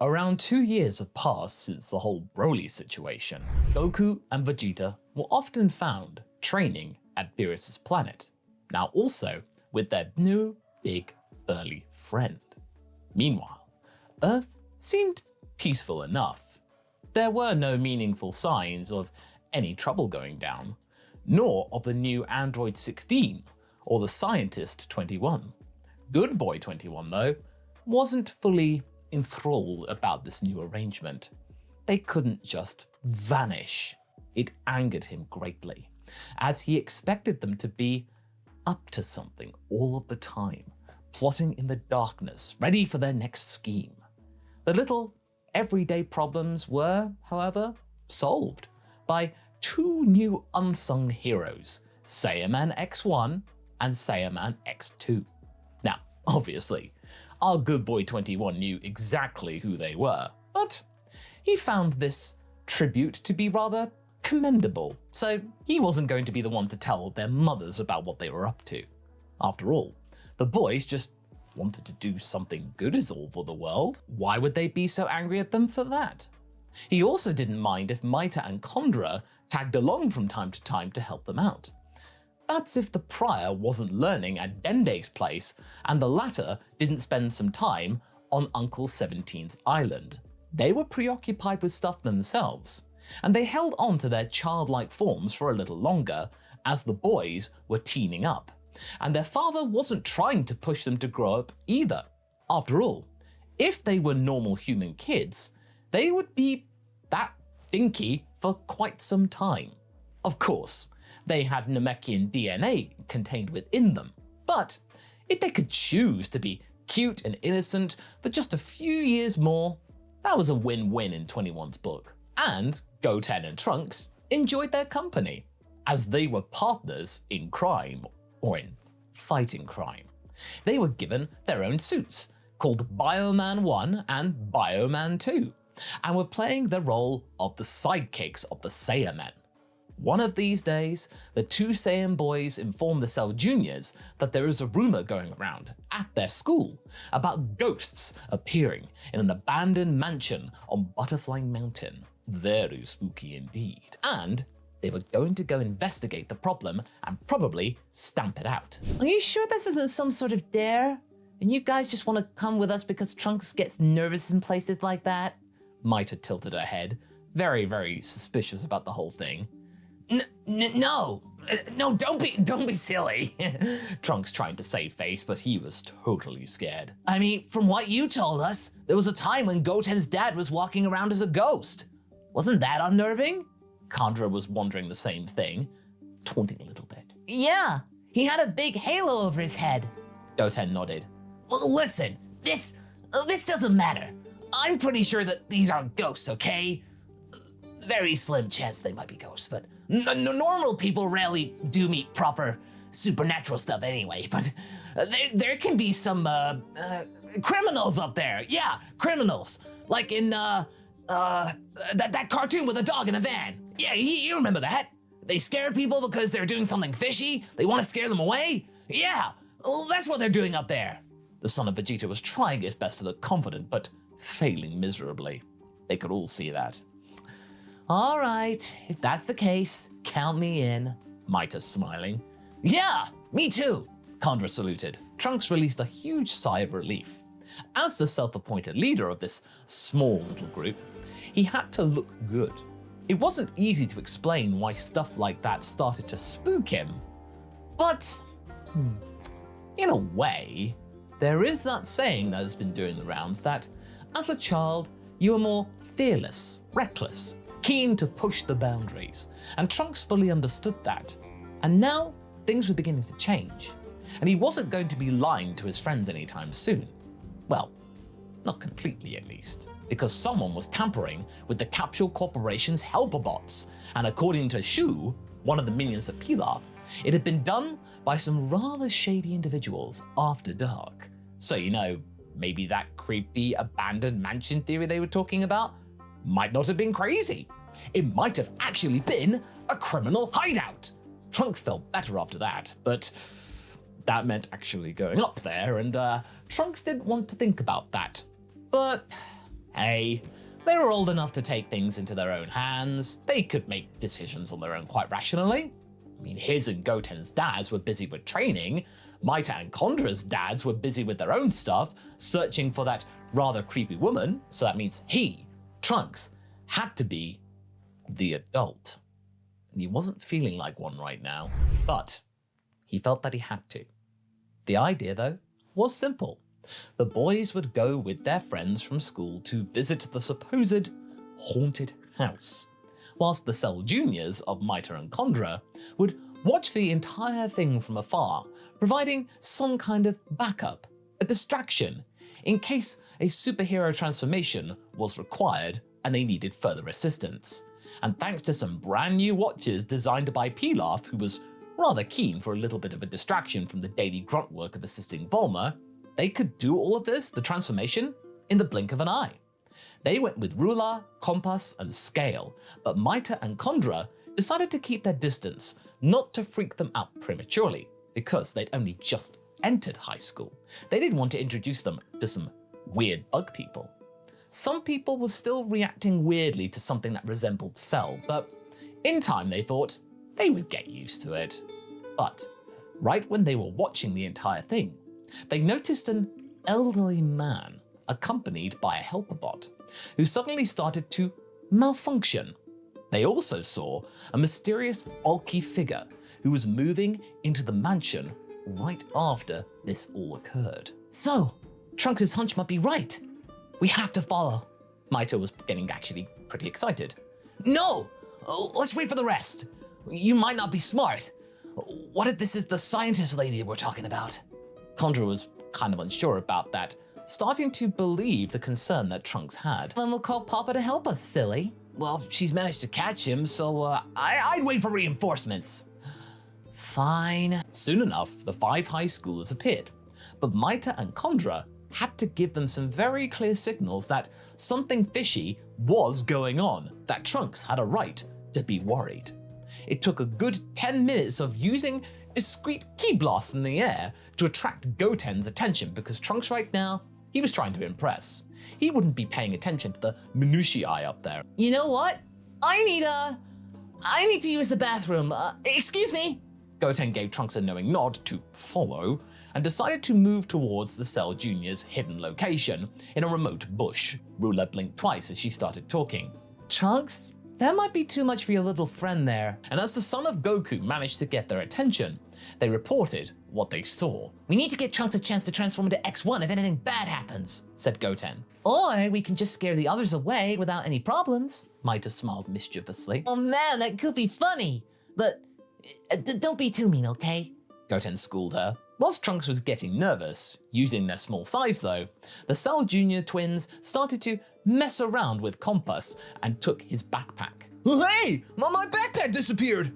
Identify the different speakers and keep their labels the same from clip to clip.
Speaker 1: Around 2 years have passed since the whole Broly situation. Goku and Vegeta were often found training at Beerus' planet, now also with their new big burly friend. Meanwhile, Earth seemed peaceful enough. There were no meaningful signs of any trouble going down, nor of the new Android 16 or the Scientist 21. Good Boy 21, though, wasn't fully enthralled about this new arrangement. They couldn't just vanish. It angered him greatly, as he expected them to be up to something all of the time, plotting in the darkness, ready for their next scheme. The little everyday problems were, however, solved by two new unsung heroes, Saiyaman X1 and Saiyaman X2. Now, obviously, our good boy 21 knew exactly who they were, but he found this tribute to be rather commendable, so he wasn't going to be the one to tell their mothers about what they were up to. After all, the boys just wanted to do something good is all for the world. Why would they be so angry at them for that? He also didn't mind if Maita and Kondra tagged along from time to time to help them out. That's if the prior wasn't learning at Dende's place and the latter didn't spend some time on Uncle 17's island. They were preoccupied with stuff themselves, and they held on to their childlike forms for a little longer as the boys were teening up, and their father wasn't trying to push them to grow up either. After all, if they were normal human kids, they would be that dinky for quite some time. Of course, they had Namekian DNA contained within them, but if they could choose to be cute and innocent for just a few years more, that was a win-win in 21's book. And Goten and Trunks enjoyed their company, as they were partners in crime, or in fighting crime. They were given their own suits, called Bioman 1 and Bioman 2, and were playing the role of the sidekicks of the Saiyamen. One of these days, the two Saiyan boys inform the Cell Juniors that there is a rumor going around at their school about ghosts appearing in an abandoned mansion on Butterfly Mountain. Very spooky indeed. And they were going to go investigate the problem and probably stamp it out.
Speaker 2: Are you sure this isn't some sort of dare? And you guys just want to come with us because Trunks gets nervous in places like that?
Speaker 1: Maita tilted her head, very, very suspicious about the whole thing.
Speaker 2: No, don't be silly.
Speaker 1: Trunks trying to save face, but he was totally scared.
Speaker 2: I mean, from what you told us, there was a time when Goten's dad was walking around as a ghost. Wasn't that unnerving?
Speaker 1: Kondra was wondering the same thing, taunting a little bit.
Speaker 2: Yeah, he had a big halo over his head.
Speaker 1: Goten nodded.
Speaker 2: Well, listen, this doesn't matter. I'm pretty sure that these are ghosts, okay? Very slim chance they might be ghosts, but normal people rarely do meet proper supernatural stuff anyway. But there can be some criminals up there. Yeah, criminals. Like in that cartoon with a dog in a van. Yeah, you remember that. They scare people because they're doing something fishy. They want to scare them away. Yeah, well, that's what they're doing up there.
Speaker 1: The son of Vegeta was trying his best to look confident, but failing miserably. They could all see that.
Speaker 2: All right, if that's the case, count me in.
Speaker 1: Maita smiling.
Speaker 2: Yeah, me too.
Speaker 1: Kondra saluted. Trunks released a huge sigh of relief. As the self-appointed leader of this small little group, he had to look good. It wasn't easy to explain why stuff like that started to spook him. But, in a way, there is that saying that has been doing the rounds that, as a child, you were more fearless, reckless, keen to push the boundaries, and Trunks fully understood that. And now, things were beginning to change, and he wasn't going to be lying to his friends anytime soon. Well, not completely at least, because someone was tampering with the Capsule Corporation's helper bots, and according to Shu, one of the minions of Pilaf, it had been done by some rather shady individuals after dark. So, maybe that creepy abandoned mansion theory they were talking about might not have been crazy. It might have actually been a criminal hideout. Trunks felt better after that, but that meant actually going up there, and Trunks didn't want to think about that. But Hey, they were old enough to take things into their own hands. They could make decisions on their own quite rationally. I mean, his and Goten's dads were busy with training. Maita and Kondra's dads were busy with their own stuff, searching for that rather creepy woman. So that means he, Trunks, had to be the adult. And he wasn't feeling like one right now, but he felt that he had to. The idea, though, was simple. The boys would go with their friends from school to visit the supposed haunted house, whilst the Cell Juniors of Maita and Kondra would watch the entire thing from afar, providing some kind of backup, a distraction, in case a superhero transformation was required and they needed further assistance. And thanks to some brand new watches designed by Pilaf, who was rather keen for a little bit of a distraction from the daily grunt work of assisting Bulma, they could do all of this, the transformation, in the blink of an eye. They went with ruler, compass, and scale, but Maita and Kondra decided to keep their distance, not to freak them out prematurely, because they'd only just entered high school. They didn't want to introduce them to some weird bug people. Some people were still reacting weirdly to something that resembled Cell, but in time they thought they would get used to it. But right when they were watching the entire thing, they noticed an elderly man accompanied by a helper bot who suddenly started to malfunction. They also saw a mysterious bulky figure who was moving into the mansion right after this all occurred.
Speaker 2: So, Trunks' hunch might be right. We have to follow.
Speaker 1: Maito was getting actually pretty excited.
Speaker 2: No! Let's wait for the rest. You might not be smart. What if this is the scientist lady we're talking about?
Speaker 1: Kondra was kind of unsure about that, starting to believe the concern that Trunks had.
Speaker 2: Then we'll call Papa to help us, silly. Well, she's managed to catch him, so I'd wait for reinforcements. Fine.
Speaker 1: Soon enough, the 5 high schoolers appeared, but Maita and Kondra had to give them some very clear signals that something fishy was going on, that Trunks had a right to be worried. It took a good 10 minutes of using discreet ki blasts in the air to attract Goten's attention, because Trunks right now, he was trying to impress. He wouldn't be paying attention to the minutiae up there.
Speaker 2: You know what? I need to use the bathroom. Excuse me?
Speaker 1: Goten gave Trunks a knowing nod to follow and decided to move towards the Cell Junior's hidden location in a remote bush. Ruler blinked twice as she started talking.
Speaker 2: Trunks, that might be too much for your little friend there.
Speaker 1: And as the son of Goku managed to get their attention, they reported what they saw.
Speaker 2: We need to get Trunks a chance to transform into X1 if anything bad happens,
Speaker 1: said Goten.
Speaker 2: Or we can just scare the others away without any problems.
Speaker 1: Maita smiled mischievously.
Speaker 2: Oh man, that could be funny. But don't be too mean, okay?
Speaker 1: Goten schooled her. Whilst Trunks was getting nervous, using their small size though, the Cell Junior twins started to mess around with Compass and took his backpack.
Speaker 3: Hey, my backpack disappeared.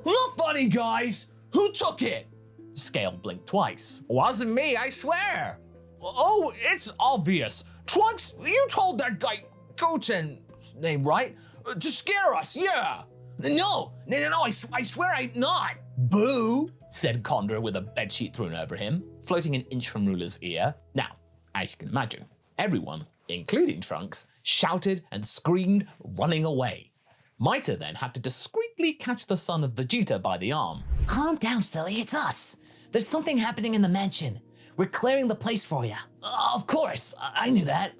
Speaker 3: Not funny, guys. Who took it?
Speaker 1: Scale blinked twice.
Speaker 3: Wasn't me, I swear. Oh, it's obvious. Trunks, you told that guy Goten's name, right? To scare us, yeah. No, I swear I'm not.
Speaker 1: Boo, said Kondra with a bedsheet thrown over him, floating an inch from Ruler's ear. Now, as you can imagine, everyone, including Trunks, shouted and screamed, running away. Maita then had to discreetly catch the son of Vegeta by the arm.
Speaker 2: Calm down, silly, it's us. There's something happening in the mansion. We're clearing the place for you. Of course, I knew that.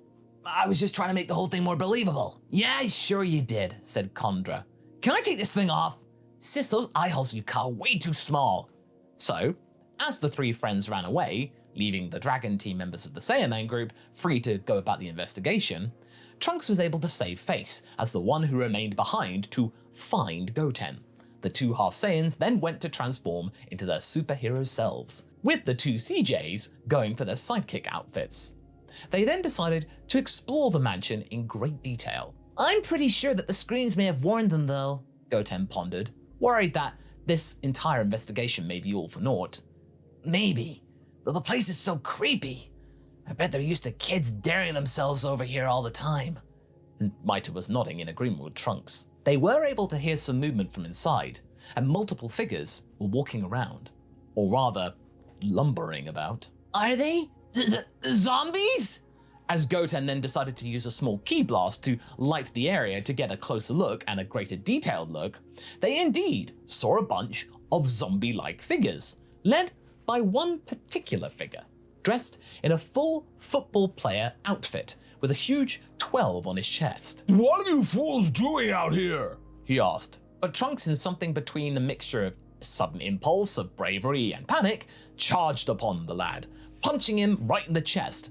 Speaker 2: I was just trying to make the whole thing more believable.
Speaker 1: Yeah, sure you did, said Kondra.
Speaker 2: Can I take this thing off?
Speaker 1: Sis, those eye holes you cut are way too small. So, as the 3 friends ran away, leaving the Dragon Team members of the Saiyaman group free to go about the investigation, Trunks was able to save face as the one who remained behind to find Goten. The 2 half Saiyans then went to transform into their superhero selves, with the 2 CJs going for their sidekick outfits. They then decided to explore the mansion in great detail.
Speaker 2: I'm pretty sure that the screens may have warned them though,
Speaker 1: Goten pondered, worried that this entire investigation may be all for naught.
Speaker 2: Maybe, though the place is so creepy. I bet they're used to kids daring themselves over here all the time.
Speaker 1: And Maita was nodding in agreement with Trunks. They were able to hear some movement from inside, and multiple figures were walking around, or rather, lumbering about.
Speaker 2: Are they? Zombies?
Speaker 1: As Goten then decided to use a small ki blast to light the area to get a closer look and a greater detailed look, they indeed saw a bunch of zombie-like figures, led by one particular figure, dressed in a full football player outfit with a huge 12 on his chest.
Speaker 3: What are you fools doing out here?
Speaker 1: He asked, but Trunks, in something between a mixture of sudden impulse of bravery and panic, charged upon the lad, punching him right in the chest,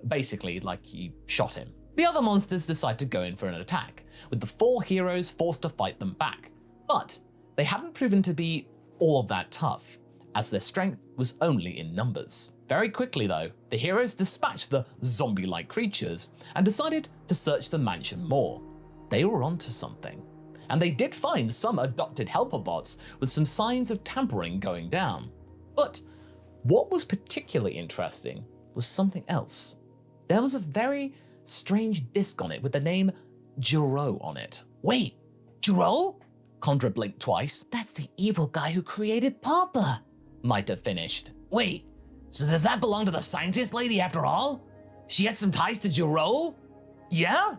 Speaker 1: basically like he shot him. The other monsters decide to go in for an attack, with the 4 heroes forced to fight them back. But they hadn't proven to be all of that tough, as their strength was only in numbers. Very quickly though, the heroes dispatched the zombie-like creatures and decided to search the mansion more. They were onto something, and they did find some adopted helper bots with some signs of tampering going down. But what was particularly interesting was something else. There was a very strange disc on it with the name Jiro on it.
Speaker 2: Wait, Jiro?
Speaker 1: Condra blinked twice.
Speaker 2: That's the evil guy who created Papa.
Speaker 1: Maita finished.
Speaker 2: Wait, so does that belong to the scientist lady after all? She had some ties to Jiro? Yeah?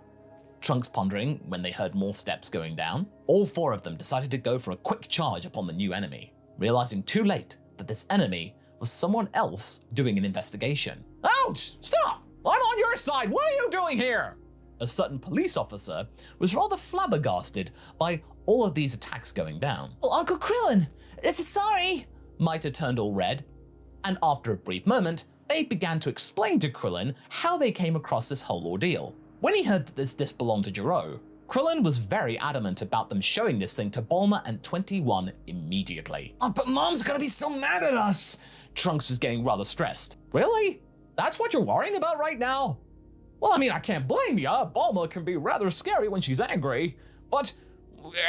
Speaker 1: Trunks pondering when they heard more steps going down. All 4 of them decided to go for a quick charge upon the new enemy, realizing too late that this enemy was someone else doing an investigation.
Speaker 3: Ouch! Stop! I'm on your side. What are you doing here?
Speaker 1: A certain police officer was rather flabbergasted by all of these attacks going down.
Speaker 2: Oh, Uncle Krillin, sorry.
Speaker 1: Maita turned all red, and after a brief moment, they began to explain to Krillin how they came across this whole ordeal. When he heard that this disc belonged to Jiro, Krillin was very adamant about them showing this thing to Bulma and 21 immediately.
Speaker 2: Oh, but Mom's gonna be so mad at us.
Speaker 1: Trunks was getting rather stressed.
Speaker 3: Really? That's what you're worrying about right now? Well, I mean, I can't blame ya. Bulma can be rather scary when she's angry, but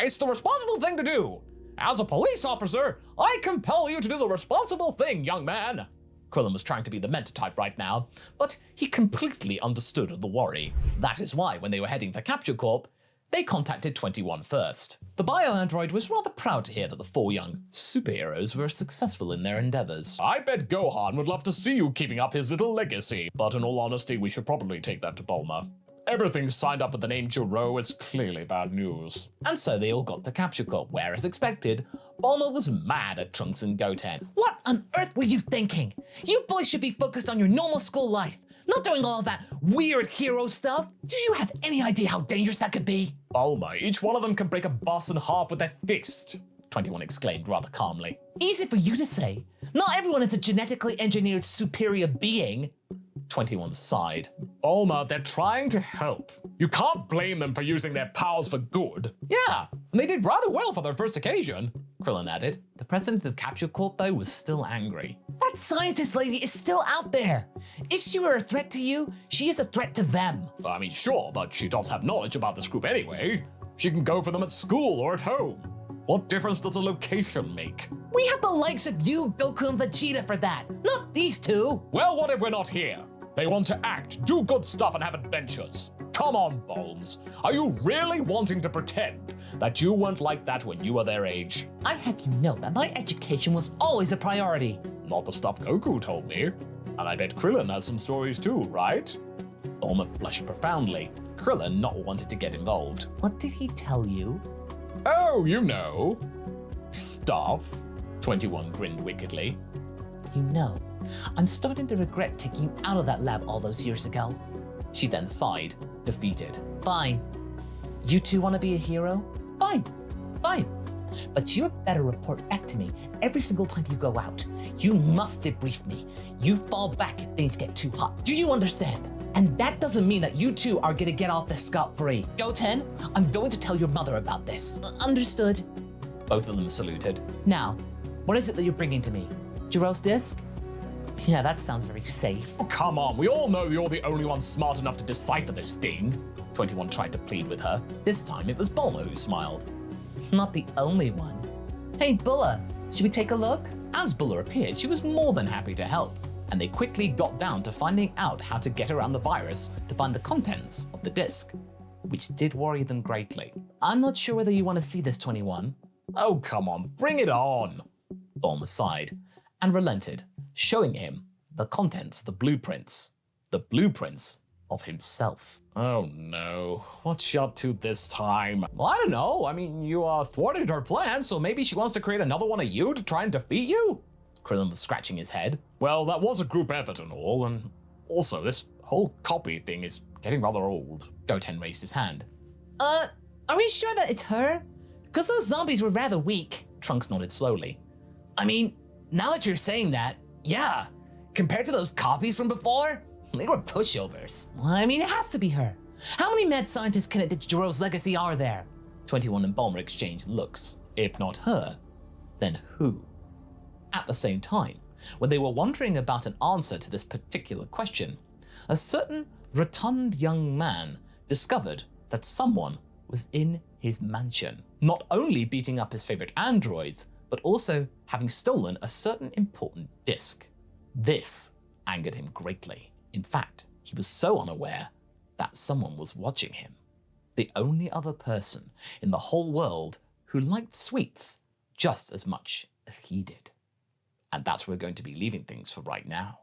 Speaker 3: it's the responsible thing to do. As a police officer, I compel you to do the responsible thing, young man.
Speaker 1: Krillin was trying to be the mentor type right now, but he completely understood the worry. That is why, when they were heading for Capture Corp, they contacted 21 first. The bio-android was rather proud to hear that the 4 young superheroes were successful in their endeavors.
Speaker 3: I bet Gohan would love to see you keeping up his little legacy, but in all honesty, we should probably take that to Bulma. Everything signed up with the name Jiro is clearly bad news.
Speaker 1: And so they all got to Capture Corp, where, as expected, Bulma was mad at Trunks and Goten.
Speaker 2: What on earth were you thinking? You boys should be focused on your normal school life, not doing all that weird hero stuff. Do you have any idea how dangerous that could be?
Speaker 3: Bulma, each one of them can break a bus in half with their fist,
Speaker 1: 21 exclaimed rather calmly.
Speaker 2: Easy for you to say. Not everyone is a genetically engineered superior being.
Speaker 1: 21 sighed.
Speaker 3: Bulma, they're trying to help. You can't blame them for using their powers for good.
Speaker 1: Yeah, and they did rather well for their first occasion, Krillin added. The president of Capture Corp, though, was still angry.
Speaker 2: That scientist lady is still out there. If she were a threat to you, she is a threat to them.
Speaker 3: I mean, sure, but she does have knowledge about this group anyway. She can go for them at school or at home. What difference does a location make?
Speaker 2: We have the likes of you, Goku, and Vegeta for that, not these 2.
Speaker 3: Well, what if we're not here? They want to act, do good stuff, and have adventures. Come on, Bolms. Are you really wanting to pretend that you weren't like that when you were their age?
Speaker 2: I have you know that my education was always a priority.
Speaker 3: Not the stuff Goku told me. And I bet Krillin has some stories too, right?
Speaker 1: Bulma blushed profoundly, Krillin not wanting to get involved.
Speaker 2: What did he tell you?
Speaker 3: Oh, you know.
Speaker 1: Stuff. 21 grinned wickedly.
Speaker 2: You know, I'm starting to regret taking you out of that lab all those years ago.
Speaker 1: She then sighed, defeated.
Speaker 2: Fine. You 2 want to be a hero? Fine. But you had better report back to me every single time you go out. You must debrief me. You fall back if things get too hot. Do you understand? And that doesn't mean that you 2 are gonna get off this scot-free. Goten, I'm going to tell your mother about this. Understood.
Speaker 1: Both of them saluted.
Speaker 2: Now, what is it that you're bringing to me? Jiro's disc? Yeah, that sounds very safe.
Speaker 3: Oh, come on, we all know you're the only one smart enough to decipher this thing.
Speaker 1: 21 tried to plead with her. This time it was Bulma who smiled.
Speaker 2: Not the only one. Hey, Bulla, should we take a look?
Speaker 1: As Bulla appeared, she was more than happy to help, and they quickly got down to finding out how to get around the virus to find the contents of the disc, which did worry them greatly.
Speaker 2: I'm not sure whether you want to see this, 21.
Speaker 3: Oh, come on, bring it on.
Speaker 1: Bulma sighed and relented, showing him the contents, the blueprints of himself. Oh no, what's she up to this time? Well, I don't know. I mean, you thwarted her plan, so maybe she wants to create another one of you to try and defeat you? Krillin was scratching his head. Well, that was a group effort and all, and also this whole copy thing is getting rather old. Goten raised his hand.
Speaker 2: Are we sure that it's her? Because those zombies were rather weak.
Speaker 1: Trunks nodded slowly.
Speaker 2: I mean, now that you're saying that, yeah. Compared to those copies from before, they were pushovers. Well, I mean, it has to be her. How many mad scientists connected to Jiro's legacy are there?
Speaker 1: 21 and Bulma exchanged looks. If not her, then who? At the same time, when they were wondering about an answer to this particular question, a certain rotund young man discovered that someone was in his mansion, not only beating up his favorite androids, but also having stolen a certain important disc. This angered him greatly. In fact, he was so unaware that someone was watching him. The only other person in the whole world who liked sweets just as much as he did. And that's where we're going to be leaving things for right now.